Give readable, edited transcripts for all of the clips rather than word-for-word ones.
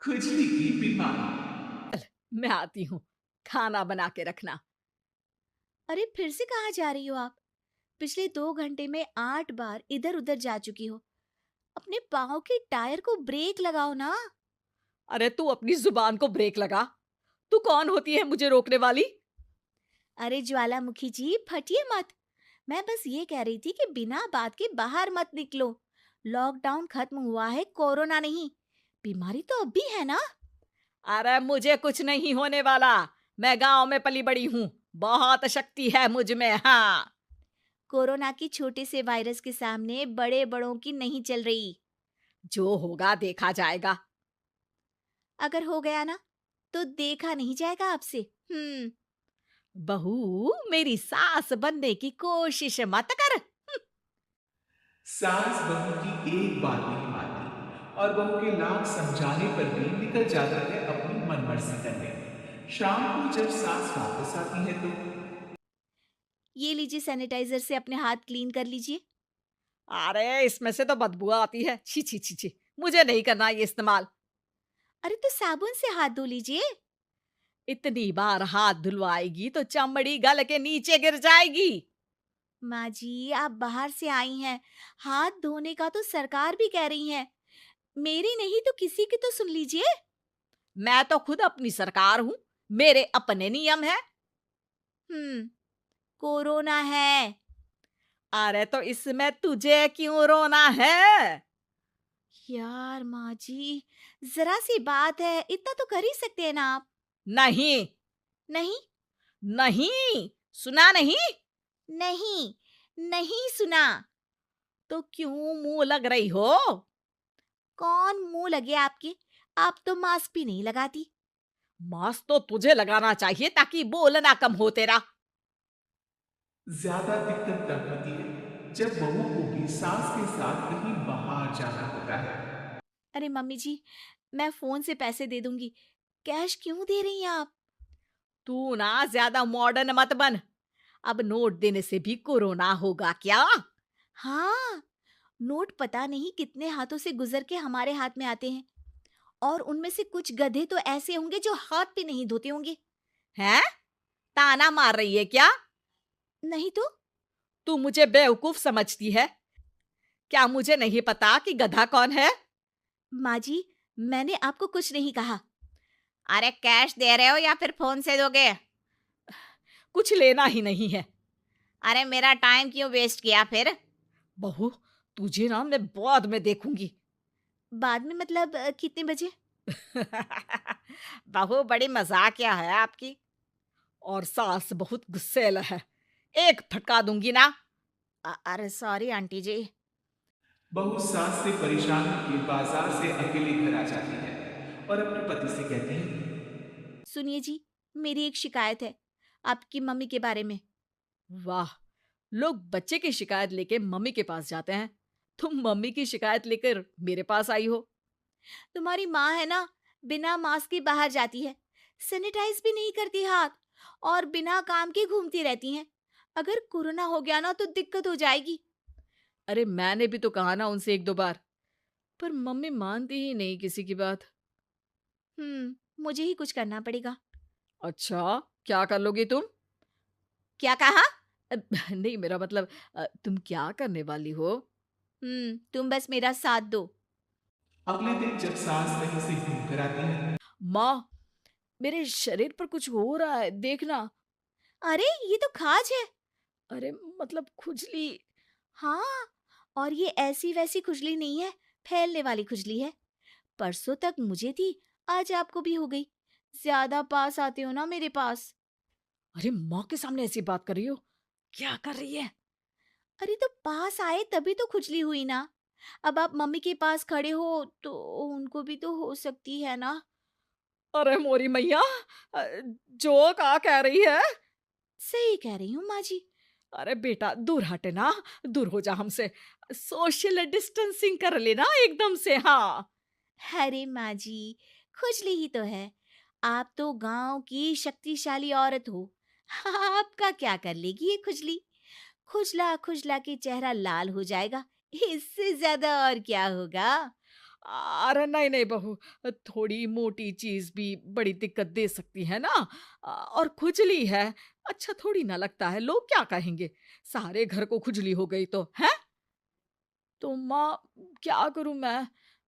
खुजली की बीमारी। मैं आती हूँ, खाना बना के रखना। अरे फिर से कहाँ जा रही हो आप? पिछले 2 घंटे में 8 बार इधर उधर जा चुकी हो। अपने पाँव के टायर को ब्रेक लगाओ ना। अरे तू अपनी जुबान को ब्रेक लगा। तू कौन होती है मुझे रोकने वाली? अरे ज्वालामुखी जी फटिए मत। मैं बस ये कह रही थी कि बिना बात के बाहर मत निकलो। लॉकडाउन खत्म हुआ है, कोरोना नहीं। बीमारी तो अब भी है ना। अरे मुझे कुछ नहीं होने वाला। मैं गांव में पली बड़ी हूँ। बहुत शक्ति है मुझ में। हाँ। कोरोना की छोटे से वायरस के सामने बड़े बड़ों की नहीं चल रही। जो होगा देखा जाएगा। अगर हो गया ना तो देखा नहीं जाएगा आपसे। बहू, मेरी सास बनने की कोशिश मत कर। सास बहू की एक बात नहीं मानती और बहू के लाख समझाने पर भी निकल जाता है अपनी मनमर्जी करने। शाम को जब सास वापस आती है तो ये लीजिए, सैनिटाइजर से अपने हाथ क्लीन कर लीजिए। अरे इसमें से तो बदबू आती है। छी छी छी छी। मुझे नहीं करना ये इस्तेमाल। अरे तो साबुन से हाथ धो लीजिए। इतनी बार हाथ धुलवाएगी तो चमड़ी गल के नीचे गिर जाएगी। माँ जी आप बाहर से आई हैं, हाथ धोने का तो सरकार भी कह रही है। मेरी नहीं तो किसी की तो सुन लीजिए। मैं तो खुद अपनी सरकार हूँ। मेरे अपने नियम है। हम्म कोरोना है। अरे तो इसमें तुझे क्यों रोना है? यार माँ जी, जरा सी बात है, इतना तो कर ही सकते हैं ना आप। नहीं। नहीं। नहीं। सुना नहीं? नहीं। नहीं सुना। तो क्यों मुंह लग रही हो? कौन मुंह लगे आपके? आप तो मास्क भी नहीं लगाती। मास्क तो तुझे लगाना चाहिए ताकि बोलना कम हो तेरा। ज्यादा दिक्कत तब होती है जब बहू को भी सास के साथ कहीं बाहर जाना होता है। अरे मम्मी जी, मैं फोन से पैसे दे दूंगी। कैश क्यों दे रही हैं आप? तू ना ज्यादा मॉडर्न मत बन। अब नोट देने से भी कोरोना होगा क्या? हाँ, नोट पता नहीं कितने हाथों से गुजर के हमारे हाथ में आते हैं। और उनमें से कुछ गधे तो ऐसे होंगे जो हाथ भी नहीं धोते होंगे। हैं? ताना मार रही है क्या? नहीं तो। तू मुझे बेवकूफ समझती है? क्या मुझे नहीं पता कि गधा कौन है? माँ जी, मैंने आपको कुछ नहीं कहा। अरे कैश दे रहे हो या फिर फोन से दोगे? कुछ लेना ही नहीं है। अरे मेरा टाइम क्यों वेस्ट किया फिर? बहू, तुझे ना मैं बाद में देखूंगी। बाद में मतलब कितने बजे? बहू बड़ी मजाकिया है आपकी। और सास बहुत गुस्सैल है। एक फटका दूंगी ना। अरे सॉरी आंटी जी। बहू सास से परेशान होकर बाजार से अकेले घर आ जाती है और अपने पति से कहती है। सुनिए जी, मेरी एक शिकायत है आपकी मम्मी के बारे में। वाह, लोग बच्चे की शिकायत लेके मम्मी के पास जाते हैं। तुम मम्मी की शिकायत लेकर मेरे पास आई हो। तुम्हारी माँ है ना, बिना मास्क के बाहर जाती है, सैनिटाइज भी नहीं करती हाथ, और बिना काम के घूमती रहती हैं। अगर कोरोना हो गया ना तो दिक्कत हो जाएगी। अरे मैंने भी तो कहा ना उनसे एक दो बार, पर मम्मी मानती ही नहीं किसी की बात। मुझे ही कुछ करना पड़ेगा। अच्छा, क्या कर लोगी तुम? क्या कहा? अ, नहीं, मेरा मतलब तुम क्या करने वाली हो? तुम बस मेरा साथ दो। अगले दिन जब सास कहीं से घूम कर आती है माँ, मेरे शरीर पर कुछ हो रहा है, देखना। अरे ये तो खाज है। अरे मतलब खुजली। हाँ, और ये ऐसी वैसी खुजली नहीं है, फैलने वाली खुजली है। परसों तक मुझे थी, आज आपको भी हो गई। ज्यादा पास आते हो ना मेरे पास। अरे माँ के सामने ऐसी बात कर रही हो? क्या कर रही है? अरे तो पास आए तभी तो खुजली हुई ना। अब आप मम्मी के पास खड़े हो तो उनको भी तो हो सकती है ना। अरे मोरी मैया, अ, जो का कह रही है? सही कह रही हूँ माँ जी। अरे बेटा दूर हटे ना। दूर हो जा हमसे। सोशल डिस्टेंसिंग कर लेना एकदम से। हाँ। अरे माँ जी, खुजली ही तो है। आप तो गांव की शक्तिशाली औरत हो। आपका क्या कर लेगी ये खुजली? खुजला खुजला के चेहरा लाल हो जाएगा। इससे ज्यादा और क्या होगा? अरे नहीं नहीं बहू, थोड़ी मोटी चीज भी बड़ी दिक्कत दे सकती है ना। और खुजली है, अच्छा थोड़ी ना लगता है, लोग क्या कहेंगे, सारे घर को खुजली हो गई तो है। तो माँ, क्या करूं मैं?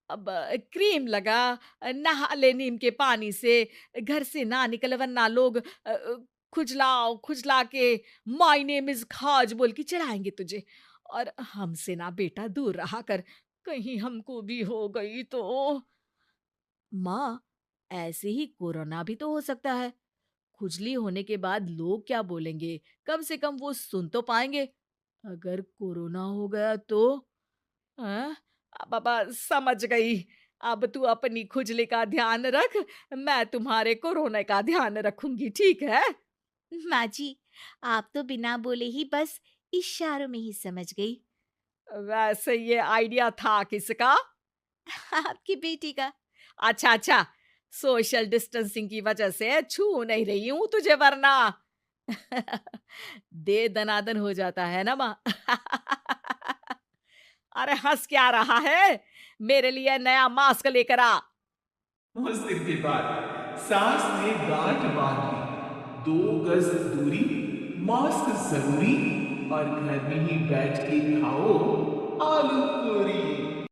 अब क्रीम लगा, नहा ले नीम के पानी से, घर से ना निकल वरना लोग खुजलाओ खुजला के माय नेम इज खाज बोल के चढ़ाएंगे तुझे। और हमसे ना बेटा दूर रहा कर, कहीं हमको भी हो गई तो। माँ, ऐसे ही कोरोना भी तो हो सकता है। खुजली होने के बाद लोग क्या बोलेंगे, कम से कम वो सुन तो पाएंगे। अगर कोरोना हो गया तो? हाँ, बाबा समझ गई। अब तू अपनी खुजली का ध्यान रख, मैं तुम्हारे कोरोना का ध्यान रखूंगी, ठीक है? माँ जी, आप तो बिना बोले ही बस इशारों में ही समझ गई। वैसे ये आइडिया था किसका? आपकी बेटी का। अच्छा अच्छा, सोशल डिस्टेंसिंग की वजह से छू नहीं रही हूं तुझे वरना। दे दनादन हो जाता है ना माँ। अरे हंस क्या रहा है, मेरे लिए नया मास्क लेकर आ। उस दिन के बाद सास ने गांठ बांध ली, 2 गज दूरी, मास्क जरूरी, और घर में ही बैठ के खाओ आलू पूरी।